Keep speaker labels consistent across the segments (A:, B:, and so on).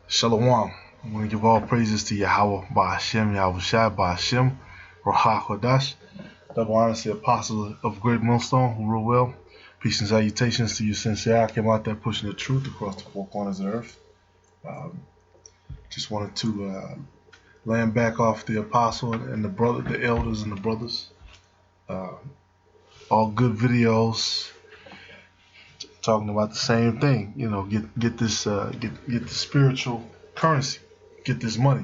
A: Shalom. I want to give all praises to Yahweh Ba'Hashem, Yahweh Shai Ba'Hashem, Rahah Kodash, double honors to the apostle of Great Millstone who rule well. Peace and salutations to you, sincere. I came out there pushing the truth across the four corners of the earth. Just wanted to land back off the apostle and the elders and the brothers. All good videos talking about the same thing. You know, get the spiritual currency, get this money.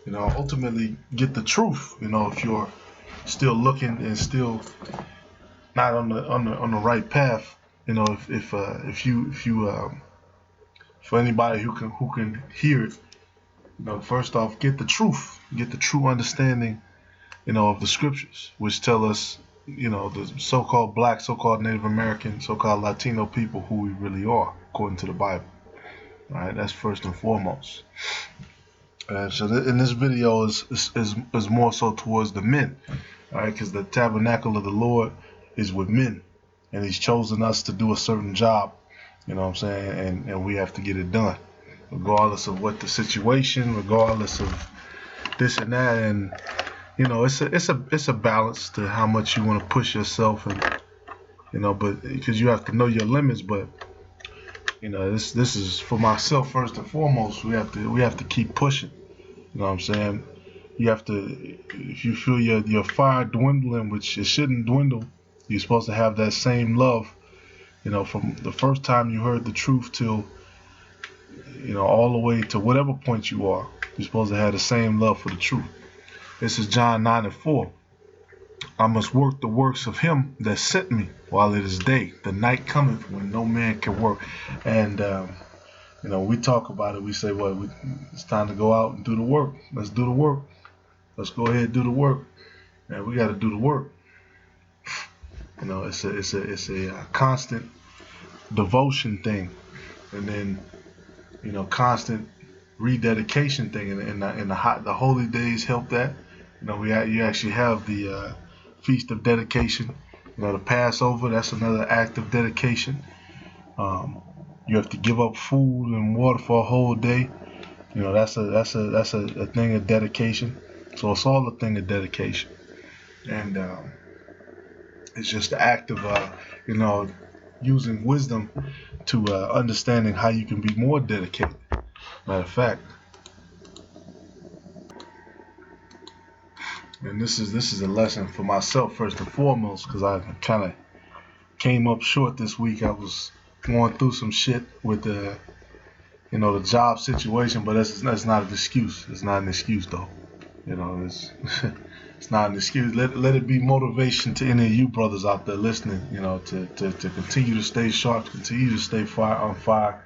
A: You know, ultimately get the truth. You know, if you're still looking and still not on the right path. You know, if you for anybody who can hear it, you know, first off, get the truth, get the true understanding, you know, of the scriptures, which tell us, you know, the so-called black, so-called Native American, so-called Latino people who we really are, according to the Bible. All right, that's first and foremost. In this video is more so towards the men, all right, because the tabernacle of the Lord is with men, and He's chosen us to do a certain job. You know what I'm saying? And we have to get it done, regardless of what the situation, regardless of this and that, and you know, it's a balance to how much you want to push yourself, and you know, but because you have to know your limits. But you know, this is for myself first and foremost. We have to keep pushing. You know what I'm saying? You have to, if you feel your fire dwindling, which it shouldn't dwindle, you're supposed to have that same love. You know, from the first time you heard the truth till, you know, all the way to whatever point you are, you're supposed to have the same love for the truth. This is John 9:4. I must work the works of him that sent me while it is day. The night cometh when no man can work. And, you know, we talk about it. We say, well, it's time to go out and do the work. Let's do the work. Let's go ahead and do the work. Man, we got to do the work. You know, it's a constant devotion thing. And then, you know, constant rededication thing. And the holy days help that. You know, you actually have the Feast of Dedication. You know, the Passover, that's another act of dedication. You have to give up food and water for a whole day. You know, that's a thing of dedication. So it's all a thing of dedication. And it's just the act of, you know, using wisdom to understanding how you can be more dedicated. Matter of fact, and this is a lesson for myself first and foremost, because I kind of came up short this week. I was going through some shit with the, you know, the job situation, but that's not an excuse. It's not an excuse though. You know, it's it's not an excuse. Let it be motivation to any of you brothers out there listening. You know, to continue to stay sharp, continue to stay on fire.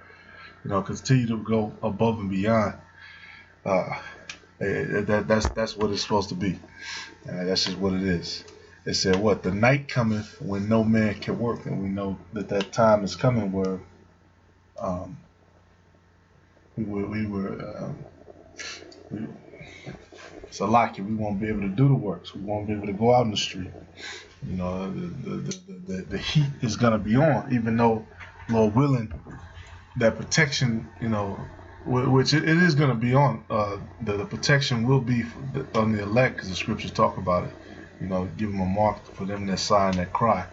A: You know, continue to go above and beyond. That's what it's supposed to be. That's just what it is. It said what? The night cometh when no man can work, and we know that time is coming where it's a locky. We won't be able to do the works. We won't be able to go out in the street. You know, the heat is gonna be on, even though, Lord willing, that protection, you know, which it is going to be on. The protection will be on the elect, because the scriptures talk about it. You know, give them a mark for them that sigh and that cry.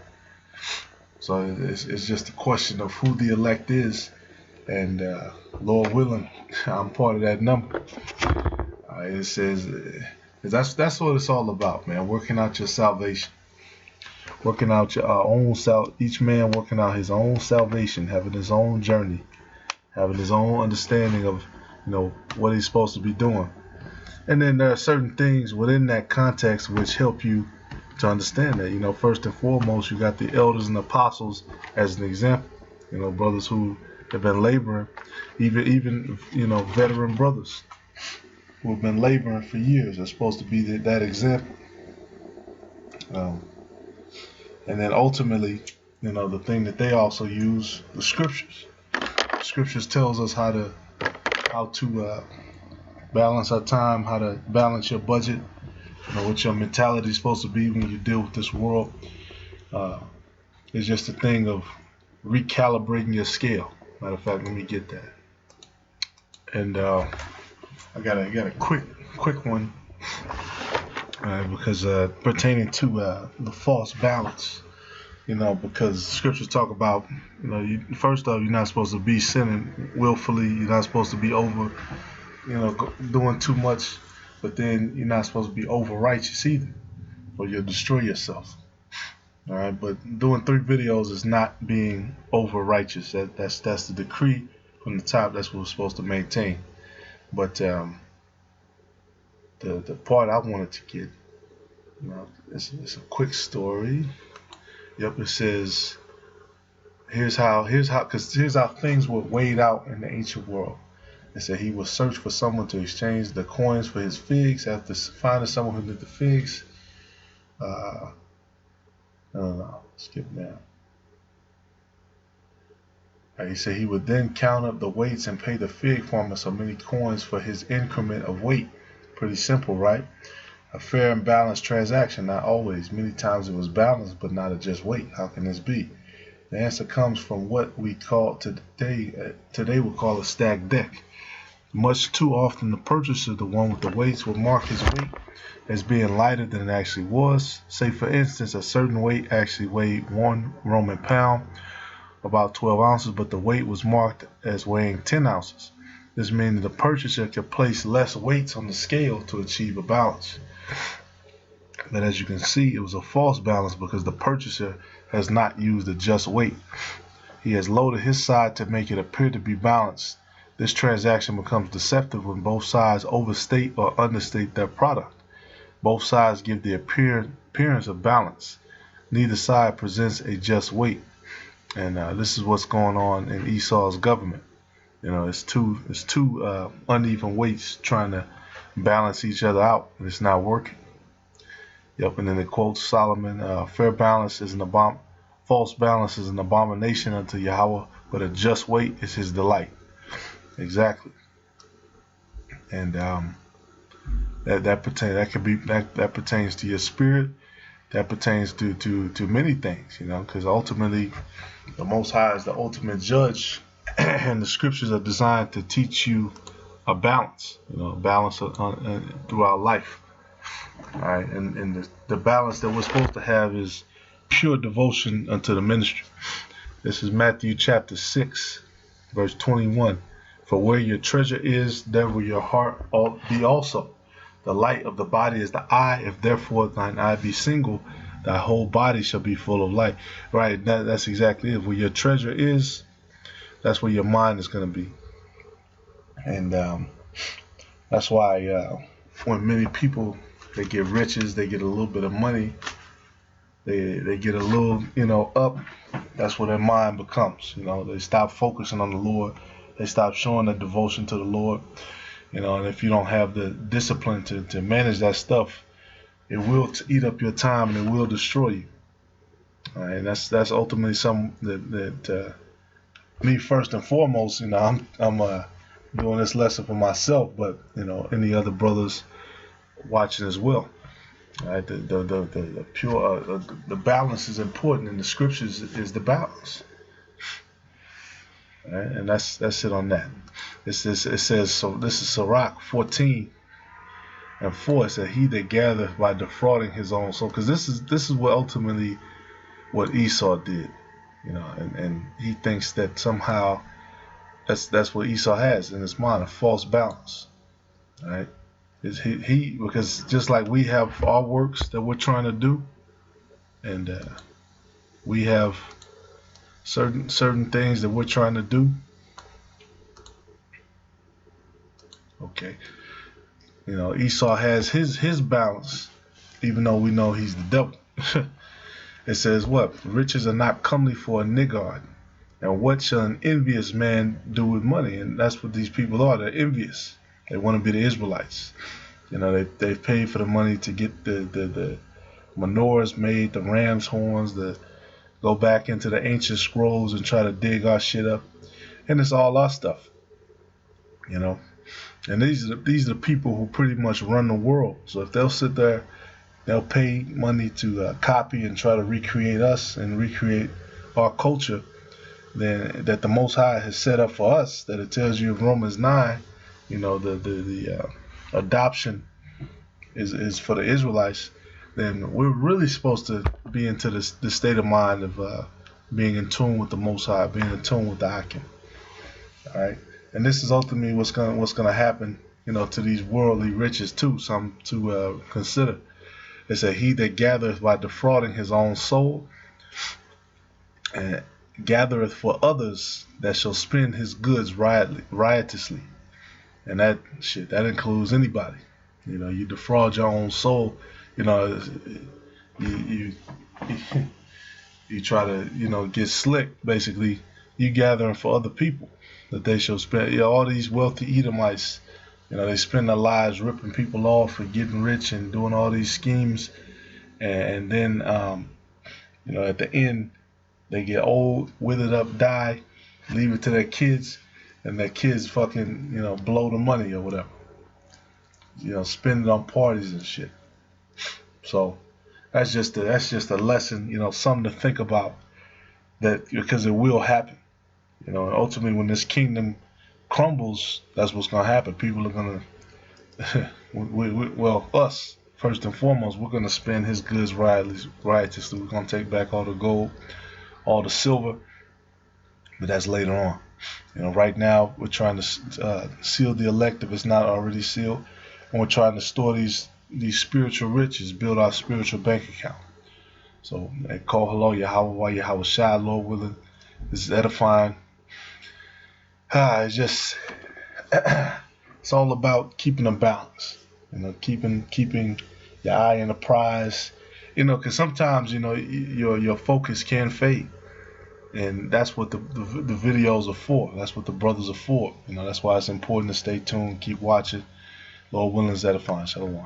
A: So it's just a question of who the elect is, and Lord willing, I'm part of that number. It says that's what it's all about, man. Working out your salvation, working out your own each man working out his own salvation, having his own journey, having his own understanding of, you know, what he's supposed to be doing. And then there are certain things within that context which help you to understand that. You know, first and foremost, you got the elders and apostles as an example. You know, brothers who have been laboring, even you know, veteran brothers who have been laboring for years are supposed to be that example. And then ultimately, you know, the thing that they also use, the scriptures. Scriptures tells us how to balance our time, how to balance your budget, you know, what your mentality is supposed to be when you deal with this world. It's just a thing of recalibrating your scale. Matter of fact, let me get that. And I got a quick one because pertaining to the false balance. Because scriptures talk about, first off, you're not supposed to be sinning willfully. You're not supposed to be over, doing too much. But then you're not supposed to be over righteous either, or you'll destroy yourself. All right, but doing 3 videos is not being over righteous. That's the decree from the top. That's what we're supposed to maintain. But the part I wanted to get, it's a quick story. Yep, it says here's how things were weighed out in the ancient world. It said he would search for someone to exchange the coins for his figs. After finding someone who did the figs, no, skip down. He said he would then count up the weights and pay the fig farmer so many coins for his increment of weight. Pretty simple, right? A fair and balanced transaction. Not always. Many times it was balanced, but not a just weight. How can this be? The answer comes from what we call today we call a stacked deck. Much too often the purchaser, the one with the weights, will mark his weight as being lighter than it actually was. Say for instance, a certain weight actually weighed 1 Roman pound, about 12 ounces, but the weight was marked as weighing 10 ounces. This means the purchaser could place less weights on the scale to achieve a balance. But as you can see, it was a false balance because the purchaser has not used a just weight. He has loaded his side to make it appear to be balanced. This transaction becomes deceptive when both sides overstate or understate their product. Both sides give the appearance of balance. Neither side presents a just weight. And this is what's going on in Esau's government. It's two uneven weights trying to balance each other out, and it's not working. Yep, and then it quotes Solomon: "Fair balance is false balance is an abomination unto Yahweh, but a just weight is His delight." Exactly, and that pertains to your spirit. That pertains to many things, because ultimately, the Most High is the ultimate judge, and the scriptures are designed to teach you a balance, balance throughout life. All right, and the balance that we're supposed to have is pure devotion unto the ministry. This is Matthew chapter 6, verse 21. For where your treasure is, there will your heart be also. The light of the body is the eye. If therefore thine eye be single, thy whole body shall be full of light. Right, that's exactly it. Where your treasure is, that's where your mind is going to be. And that's why when many people, they get riches, they get a little bit of money, they get a little, up, that's where their mind becomes. They stop focusing on the Lord. They stop showing the devotion to the Lord. And if you don't have the discipline to manage that stuff, it will eat up your time and it will destroy you. All right, and that's ultimately something that me first and foremost, I'm doing this lesson for myself, but any other brothers watching as well. All right, the pure the balance is important, and the scriptures is the balance. All right, and that's it on that. It says so. This is Sirach 14 and 4. It said, "He that gathereth by defrauding his own soul," because this is what ultimately what Esau did, and he thinks that somehow that's what Esau has in his mind, a false balance. All right, is he because just like we have our works that we're trying to do, and we have certain things that we're trying to do. Okay, Esau has his balance, even though we know he's the devil. It says what? Riches are not comely for a niggard, and what shall an envious man do with money? And that's what these people are. They're envious. They want to be the Israelites. They've paid for the money to get the menorahs made, the ram's horns, go back into the ancient scrolls and try to dig our shit up, and it's all our stuff. And these are the people who pretty much run the world. So if they'll sit there, they'll pay money to copy and try to recreate us and recreate our culture, then that the Most High has set up for us, that it tells you in Romans 9 the adoption is for the Israelites, then we're really supposed to be into the state of mind of being in tune with the Most High, being in tune with the Hakim. All right, and this is ultimately what's gonna happen, to these worldly riches too. Some to consider. It said, "He that gathereth by defrauding his own soul, and gathereth for others that shall spend his goods riotously." And that includes anybody. You defraud your own soul. You you try to get slick. Basically, you gathering for other people that they shall spend. All these wealthy Edomites, they spend their lives ripping people off and getting rich and doing all these schemes, and then at the end they get old, withered up, die, leave it to their kids, and their kids fucking blow the money or whatever. Spend it on parties and shit. So that's just a lesson, something to think about, that because it will happen. And ultimately when this kingdom crumbles, that's what's gonna happen. People are gonna us first and foremost, we're gonna spend his goods riotously. We're gonna take back all the gold, all the silver, but that's later on. Right now we're trying to seal the elect if it's not already sealed, and we're trying to store these spiritual riches, build our spiritual bank account. So call hello Yahweh Shai, Lord willing. This is edifying. It's just it's all about keeping a balance. Keeping your eye in the prize. Because sometimes your focus can fade, and that's what the videos are for. That's what the brothers are for. That's why it's important to stay tuned, keep watching. Lord willing, is edifying. Shalom.